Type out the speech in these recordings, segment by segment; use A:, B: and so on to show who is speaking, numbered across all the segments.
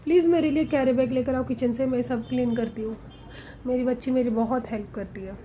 A: Please मेरे लिए carry bag लेकर आओ किचन से, मैं सब क्लीन करती हूँ। मेरी बच्ची मेरी बहुत हेल्प करती है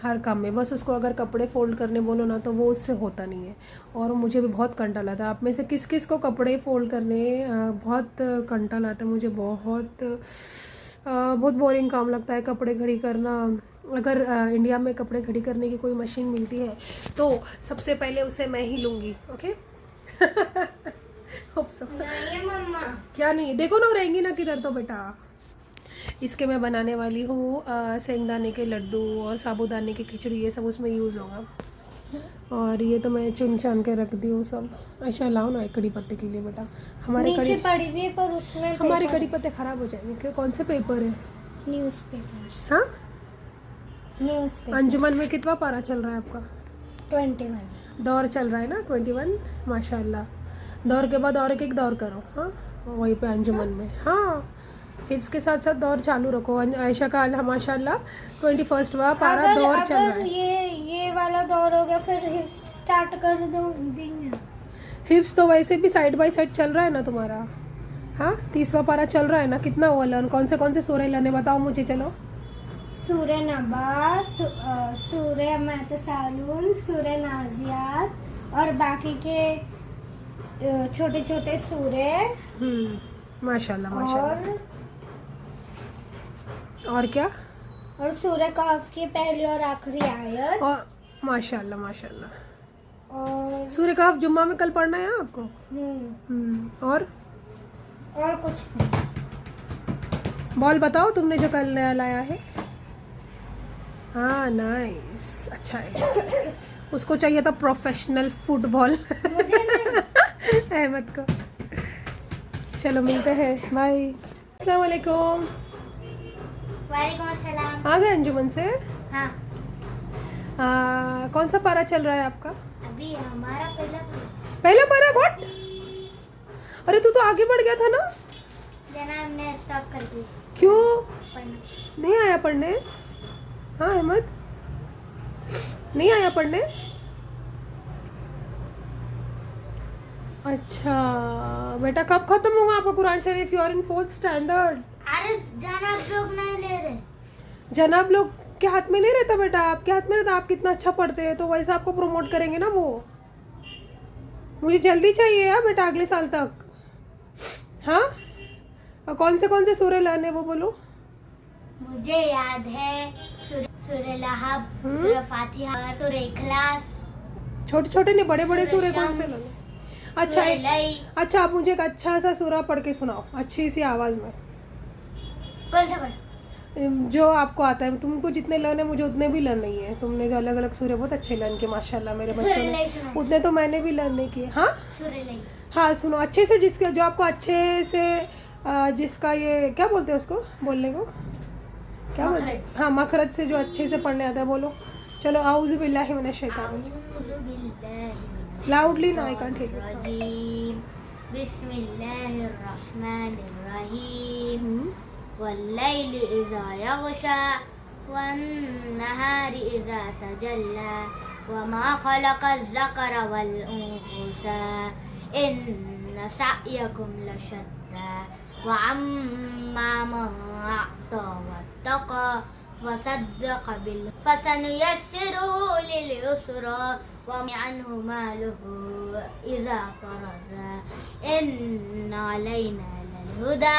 A: हर काम में। बस उसको अगर कपड़े फोल्ड करने बोलो ना तो वो उससे होता नहीं है, और मुझे भी बहुत कंटाल आता है। आप में से किस किस को कपड़े फोल्ड करने बहुत कंटाल आता है? मुझे बहुत बोरिंग काम लगता है कपड़े खड़ी करना। अगर इंडिया में कपड़े खड़ी करने की कोई मशीन मिलती है तो सबसे पहले उसे मैं ही लूँगी। ओके
B: नहीं मम्मा।
A: क्या नहीं, देखो ना रहेंगी ना किधर तो बेटा। इसके मैं बनाने वाली हूँ सेंगदाने के लड्डू और साबूदाने की खिचड़ी, ये सब उसमें यूज़ होगा। और ये तो मैं चुन चान के रख दी हूँ सब। अच्छा लाओ ना एक कड़ी पत्ते के लिए बेटा। हमारे
B: नीचे
A: कड़ी
B: पड़ी हुई है पर उसमें
A: हमारे
B: पेपर
A: कड़ी पत्ते ख़राब हो जाएंगे। क्यों, कौन से पेपर है?
B: न्यूज़पेपर।
A: हाँ,
B: न्यूज़पेपर।
A: अंजुमन में कितना पारा चल रहा है आपका?
B: 21।
A: दौर चल रहा है ना 21। माशाल्लाह, दौर के बाद और एक दौर करो। हाँ, वहीं पे अंजुमन में। हाँ, हिप्स के साथ साथ दौर चालू रखो। आयशा का माशाल्लाह 21वां पारा दौर चल रहा है।
B: ये वाला दौर हो गया फिर हिप्स स्टार्ट कर देंगे।
A: हिप्स तो वैसे भी साइड बाय साइड चल रहा है ना तुम्हारा। हाँ, 30वां पारा चल रहा है ना। कितना हुआ लर्न? कौन से सूरह लर्न बताओ मुझे। चलो,
B: सूर्य नबा, सूर्य मतसालून, सूर्य नाजियात और बाकी के छोटे छोटे सूर्य।
A: माशाल्लाह माशाल्लाह। और क्या?
B: और सूर्य कहफ की पहली और आखिरी आयत।
A: और माशाल्लाह माशाल्लाह।
B: और
A: सूर्य का जुम्मा में कल पढ़ना है आपको। और
B: कुछ नहीं।
A: बॉल बताओ तुमने जो कल नया लाया है। हाँ नाइस, अच्छा है। उसको चाहिए था प्रोफेशनल फुटबॉल
B: मुझे नहीं।
A: अहमद को। चलो मिलते हैं, बाय। अस्सलाम वालेकुम।
B: वालेकुम अस्सलाम।
A: आ गए अंजुमन से?
B: हाँ,
A: कौन सा पारा चल रहा है आपका?
B: अभी हमारा
A: पहला पारा। व्हाट? अरे तू तो आगे बढ़ गया था ना।
B: जना हमने स्टॉप कर दी।
A: क्यों
B: पढ़ना।
A: नहीं आया पढ़ने? हाँ अहमद, नहीं आया पढ़ने? अच्छा बेटा, कब खत्म होगा आपका कुरान शरीफ? You are in 4th standard.
B: अरे जनाब लोग नहीं ले रहे।
A: जनाब लोग के हाथ में नहीं रहता बेटा, आपके हाथ में रहता। आप कितना अच्छा पढ़ते हैं तो वैसे आपको प्रमोट करेंगे ना वो। मुझे जल्दी चाहिए यार बेटा, अगले साल तक। हाँ, और कौन से सूरह लाने वो बोलो।
B: मुझे याद है सूरह लहब, सूरह फातिहा, सूरह इखलास।
A: छोटे छोटे नहीं, बड़े बड़े सूरह कौन से
B: शम्स,
A: लाने? अच्छा अच्छा, आप मुझे एक अच्छा सा सूरह पढ़ के सुनाओ अच्छी सी आवाज़ में।
B: कौन सा पढ़?
A: जो आपको आता है। तुमको जितने लर्न है मुझे उतने भी लर्न नहीं है। तुमने जो अलग अलग सूर्य बहुत अच्छे लर्न किए माशाल्लाह मेरे बच्चों ने, उतने तो मैंने भी लर्न नहीं किए। हाँ हाँ, सुनो अच्छे से, जिसके जो आपको अच्छे से जिसका ये क्या बोलते हैं उसको बोलने को, क्या बोलते हैं? हाँ, मखरज से जो अच्छे से पढ़ने आता है बोलो। चलो, आऊज़ु बिल्लाहि मिनश शैतानिर रजीम। लाउडली ना, आई कांट हियर यू।
B: बिस्मिल्लाहिर रहमानिर रहीम। वल्लैल इज़ा यग़शा वन्नहारि इज़ा तजल्ला वमा खलक़ज़ ज़करा वल उन्सा इन्न सअयकुम लशत्ता वअम्मा मन अअता वत्तक़ा वसद्दक़ बिल फसनुयस्सिरुहु लिल युस्रा वमा अन्हु मालुहु इज़ा तरदा इन्न अलैना लल हुदा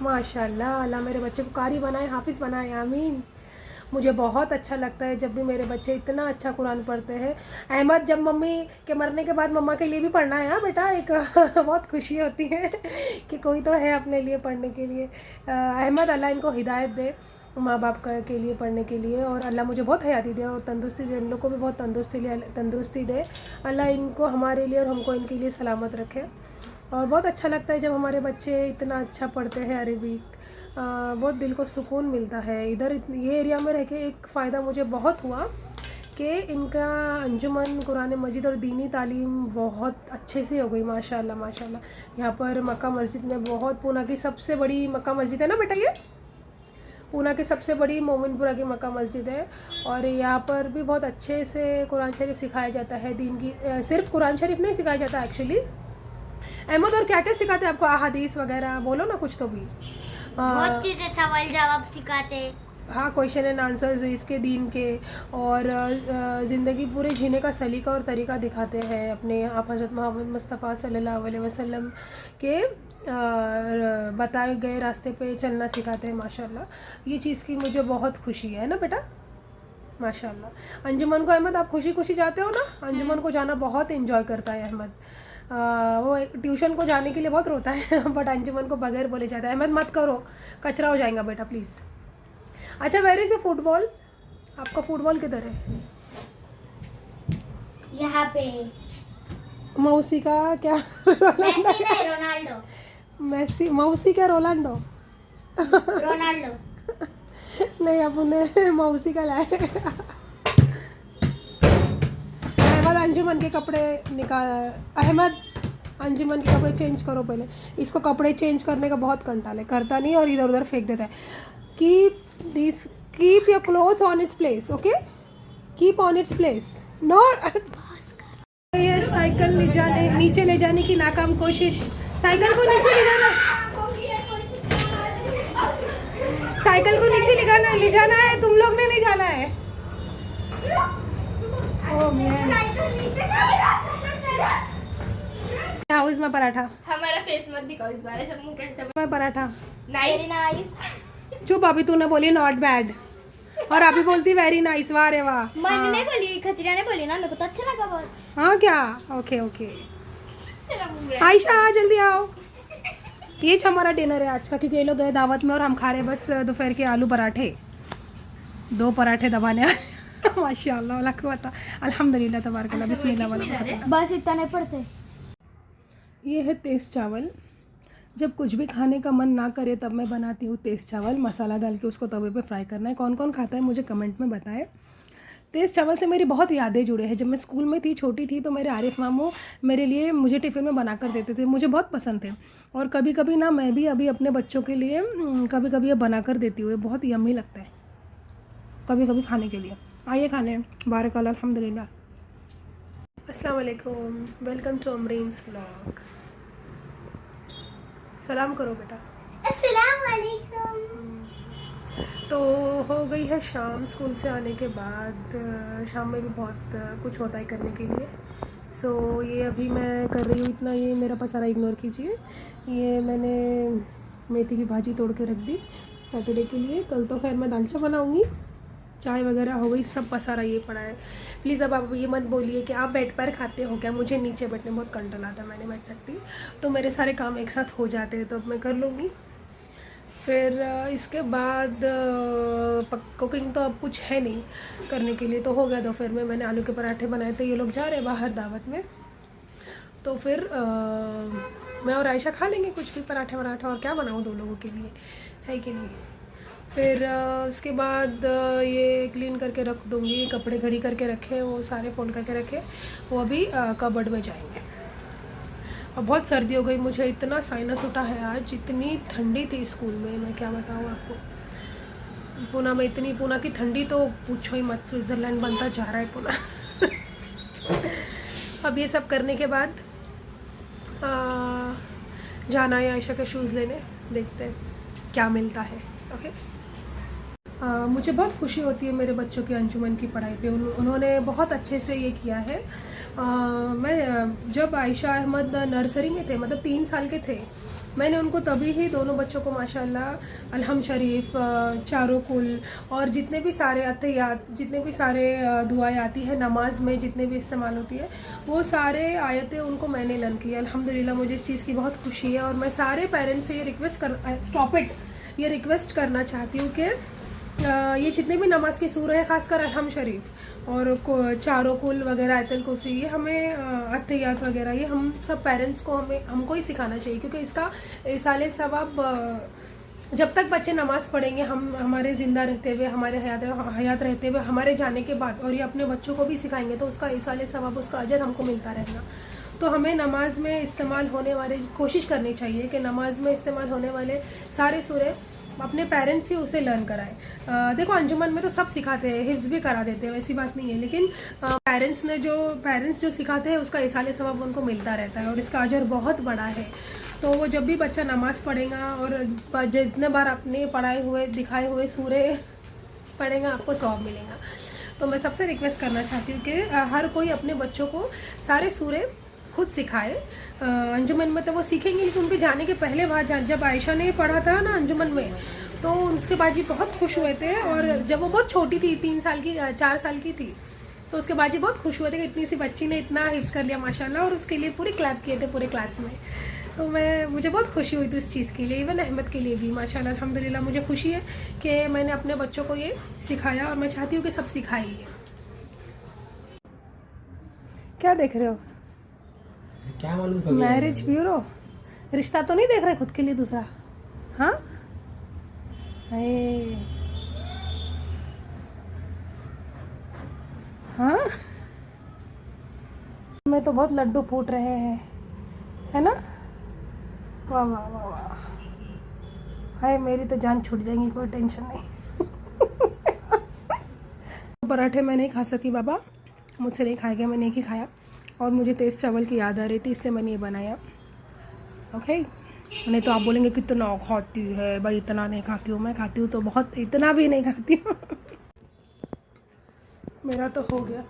A: माशाल्लाह, अल्लाह मेरे बच्चे को कारी बनाए, हाफिज़ बनाए, आमीन। मुझे बहुत अच्छा लगता है जब भी मेरे बच्चे इतना अच्छा कुरान पढ़ते हैं। अहमद, जब मम्मी के मरने के बाद मम्मा के लिए भी पढ़ना है। हाँ बेटा, एक बहुत खुशी होती है कि कोई तो है अपने लिए पढ़ने के लिए। अहमद, अल्लाह इनको हिदायत दे। माँ बाप के लिए पढ़ने के लिए, और अल्लाह मुझे बहुत हयाती दे और तंदुरुस्ती दे, इन लोग को भी बहुत तंदुरुस्ती दे अल्लाह, इनको हमारे लिए और हमको इनके लिए सलामत रखे। और बहुत अच्छा लगता है जब हमारे बच्चे इतना अच्छा पढ़ते हैं अरबिक, बहुत दिल को सुकून मिलता है। इधर ये एरिया में रह के एक फ़ायदा मुझे बहुत हुआ कि इनका अंजुमन कुरान मजीद और दीनी तालीम बहुत अच्छे से हो गई माशाल्लाह माशाल्लाह। यहाँ पर मक्का मस्जिद में बहुत, पूना की सबसे बड़ी मक्का मस्जिद है ना बेटा, ये पूना की सबसे बड़ी मोमिनपुरा की मक्का मस्जिद है, और यहाँ पर भी बहुत अच्छे से कुरान शरीफ सिखाया जाता है। दीन की सिर्फ कुरान शरीफ नहीं सिखाया जाता एक्चुअली। अहमद और क्या क्या सिखाते हैं आपको, अहादीस वगैरह बोलो ना कुछ तो भी।
C: बहुत चीजें, सवाल जवाब सिखाते।
A: हाँ, क्वेश्चन एंड आंसर्स इसके दीन के, और ज़िंदगी पूरे जीने का सलीका और तरीका दिखाते हैं अपने आप हज़रत मोहम्मद मुस्तफ़ा सल्लल्लाहु अलैहि वसल्लम के बताए गए रास्ते पे चलना सिखाते हैं माशाल्लाह। ये चीज़ की मुझे बहुत खुशी है ना बेटा माशाल्लाह। अंजुमन को अहमद आप खुशी खुशी जाते हो ना, अंजुमन को जाना बहुत एंजॉय करता है अहमद। वो ट्यूशन को जाने के लिए बहुत रोता है बट अंजुमन को बगैर बोले जाता है अहमद मत करो, कचरा हो जाएगा बेटा प्लीज़। अच्छा, वेर इज ए फुटबॉल, आपका फुटबॉल किधर है?
C: यहाँ पे
A: मौसी का क्या
C: मेसी नहीं, रोनाल्डो।
A: मेसी, मौसी क्या रोनाल्डो?
C: रोनाल्डो
A: नहीं, अब उन्हें मौसी का लाए। अहमद अंजुमन के कपड़े निकाल, अहमद अंजुमन के कपड़े चेंज करो पहले। इसको कपड़े चेंज करने का बहुत कंटाल है, करता नहीं और इधर उधर फेंक देता है। Keep your clothes on its place, okay, keep on its place. No, ये साइकिल नीचे ले जाने की नाकाम कोशिश। साइकिल को नीचे ले जाना, साइकिल को नीचे ले जाना है, तुम लोग ने नहीं जाना है। Oh man, how is my paratha?
B: हमारा फेस मत दिखाओ इस बार, सब मुंह कैसे।
A: My paratha
B: very nice.
A: चुप, अभी तूने बोली नॉट बैड और अभी बोलती वेरी नाइस। वाह रे वाह।
B: मैंने नहीं बोली, खतरिया ने बोली ना, मेरे को तो अच्छा लगा बहुत।
A: हाँ क्या? Okay okay.
B: चलो मुंह में।
A: आयशा जल्दी आओ। ये हमारा डिनर है आज का, क्योंकि ये लोग गए दावत में और हम खा रहे बस दोपहर के आलू पराठे। 2 पराठे दबाने माशाल्लाह वाला कुव्वत अल्हम्दुलिल्लाह तबारकल्लाह बिस्मिल्लाह वाला।
B: बस इतना नहीं पड़ते।
A: ये है तेज़ चावल। जब कुछ भी खाने का मन ना करे तब मैं बनाती हूँ तेज़ चावल। मसाला डाल के उसको तवे पे फ्राई करना है। कौन कौन खाता है मुझे कमेंट में बताएं। तेज़ चावल से मेरी बहुत यादें जुड़े हैं। जब मैं स्कूल में थी, छोटी थी, तो मेरे आरिफ मामू मेरे लिए मुझे टिफ़िन में बना कर देते थे। मुझे बहुत पसंद थे और कभी कभी ना मैं भी अभी अपने बच्चों के लिए कभी कभी ये बना कर देती हूँ। बहुत यम्मी लगता है कभी कभी खाने के लिए। आइए खाने। बारकल्लाह अल्हम्दुलिल्लाह। अस्सलाम वालेकुम, वेलकम टू अमरीन्स व्लॉग। सलाम करो बेटा।
C: अस्सलाम वालेकुम।
A: तो हो गई है शाम स्कूल से आने के बाद। शाम में भी बहुत कुछ होता है करने के लिए। सो ये अभी मैं कर रही हूँ इतना। ये मेरा पसारा इग्नोर कीजिए। ये मैंने मेथी की भाजी तोड़ के रख दी सैटरडे के लिए। कल तो खैर मैं दालचा बनाऊँगी। चाय वगैरह हो गई, सब पसारा ये पड़ा है। प्लीज़ अब आप ये मत बोलिए कि आप बेड पर खाते हो क्या। मुझे नीचे बैठने बहुत कंटल आता है, मैं नहीं बैठ सकती। तो मेरे सारे काम एक साथ हो जाते हैं, तो अब मैं कर लूँगी। फिर इसके बाद कुकिंग तो अब कुछ है नहीं करने के लिए, तो हो गया। दोपहर में मैंने आलू के पराठे बनाए थे। ये लोग जा रहे हैं बाहर दावत में, तो फिर मैं और आयशा खा लेंगे कुछ भी पराठा वराठा। और क्या बनाऊँ 2 लोगों के लिए, है कि नहीं। फिर उसके बाद ये क्लीन करके रख दूँगी। कपड़े घड़ी करके रखे, वो सारे फोल्ड करके रखे, वो अभी कबर्ड में जाएंगे। और बहुत सर्दी हो गई मुझे, इतना साइनस उठा है आज। इतनी ठंडी थी स्कूल में, मैं क्या बताऊँ आपको। पूना में इतनी, पूना की ठंडी तो पूछो ही मत। स्विट्ज़रलैंड बनता जा रहा है पूना। अब ये सब करने के बाद जाना है आयशा के शूज़ लेने। देखते हैं क्या मिलता है। ओके। मुझे बहुत खुशी होती है मेरे बच्चों के अंजुमन की पढ़ाई पे। उन्होंने बहुत अच्छे से ये किया है। मैं जब आयशा अहमद नर्सरी में थे, मतलब 3 साल के थे, मैंने उनको तभी ही दोनों बच्चों को माशाल्लाह अलहम शरीफ, चारों कुल और जितने भी सारे अतहियात, जितने भी सारे दुआएं आती है नमाज में, जितने भी इस्तेमाल होती है, वो सारे आयतें उनको मैंने लर्न की। अल्हम्दुलिल्लाह मुझे इस चीज़ की बहुत खुशी है। और मैं सारे पेरेंट्स से ये रिक्वेस्ट करना चाहती हूँ कि ये जितने भी नमाज के सूर है, खासकर अहम शरीफ और चारों कुल वगैरह, आयतल कुर्सी, ये हमें अत्तहियात वगैरह ये हम सब पेरेंट्स को हमको ही सिखाना चाहिए, क्योंकि इसका इसाले सवाब जब तक बच्चे नमाज़ पढ़ेंगे, हम हमारे ज़िंदा रहते हुए, हमारे हयात रहते हुए, हमारे जाने के बाद, और ये अपने बच्चों को भी सिखाएंगे, तो उसका इसाले सवाब, उसका अजर हमको मिलता रहेगा। तो हमें नमाज में इस्तेमाल होने वाले, कोशिश करनी चाहिए कि नमाज में इस्तेमाल होने वाले सारे सूरे अपने पेरेंट्स ही उसे लर्न कराएं। देखो अंजुमन में तो सब सिखाते हैं, हिफ्ज़ भी करा देते हैं, वैसी बात नहीं है, लेकिन पेरेंट्स जो सिखाते हैं उसका इसाले सवाब उनको मिलता रहता है और इसका अजर बहुत बड़ा है। तो वो जब भी बच्चा नमाज़ पढ़ेगा और जितने बार अपने पढ़ाए हुए दिखाए हुए सूरे पढ़ेगा, आपको सवाब मिलेगा। तो मैं सबसे रिक्वेस्ट करना चाहती हूँ कि हर कोई अपने बच्चों को सारे सूरे खुद सिखाए। अंजुमन में तो वो सीखेंगे, लेकिन उनके जाने के पहले वहाँ जब आयशा ने पढ़ा था ना अंजुमन में, तो उसके बाजी बहुत खुश हुए थे। और जब वो बहुत छोटी थी, 4 साल की थी, तो उसके बाजी बहुत खुश हुए थे कि इतनी सी बच्ची ने इतना हिफ्ज़ कर लिया माशाल्लाह, और उसके लिए पूरी क्लैप किए थे पूरे क्लास में। तो मुझे बहुत खुशी हुई थी इस चीज़ के लिए, इवन अहमद के लिए भी माशाल्लाह अल्हम्दुलिल्लाह। मुझे खुशी है कि मैंने अपने बच्चों को ये सिखाया और मैं चाहती हूँ कि सब सिखाए। क्या देख रहे हो?
D: क्या मालूम कभी
A: मैरिज ब्यूरो, रिश्ता तो नहीं देख रहे खुद के लिए दूसरा? हाँ, हाँ, में तो बहुत लड्डू फूट रहे हैं, है ना? वाह वाह वाह वाह, हाय मेरी तो जान छूट जाएगी, कोई टेंशन नहीं। पराठे मैं नहीं खा सकी बाबा, मुझसे नहीं खाया गया, मैंने एक ही खाया, और मुझे तेज़ चावल की याद आ रही थी, इसलिए मैंने ये बनाया। ओके, नहीं तो आप बोलेंगे कितना खाती है भाई, इतना नहीं खाती हूँ। मैं खाती हूँ तो बहुत, इतना भी नहीं खाती हूँ। मेरा तो हो गया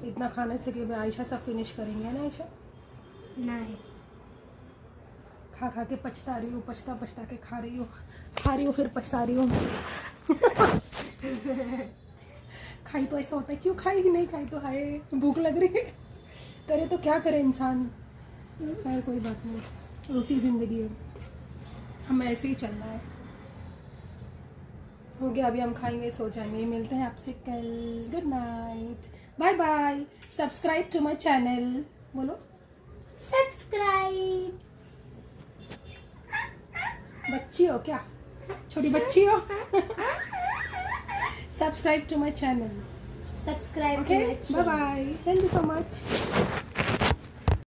A: इतना खाने से कि आयशा सब फिनिश करेंगे ना आयशा?
C: नहीं,
A: खा खा के पछता रही हूँ, पछता के खा रही हूँ फिर पछता रही हूँ। खाई तो ऐसा होता है, क्यों खाई ही नहीं, खाई तो हाय भूख लग रही है, करे तो क्या करे इंसान। खैर कोई बात नहीं, उसी ज़िंदगी है, हमें ऐसे ही चलना है। हो गया, अभी हम खाएंगे, सो जाएंगे। मिलते हैं आपसे कल। Good night, bye bye. Subscribe to my channel, बोलो
C: सब्सक्राइब।
A: बच्ची हो क्या, छोटी बच्ची हो? Subscribe to my channel,
C: subscribe.
A: Okay, bye bye, thank you so much.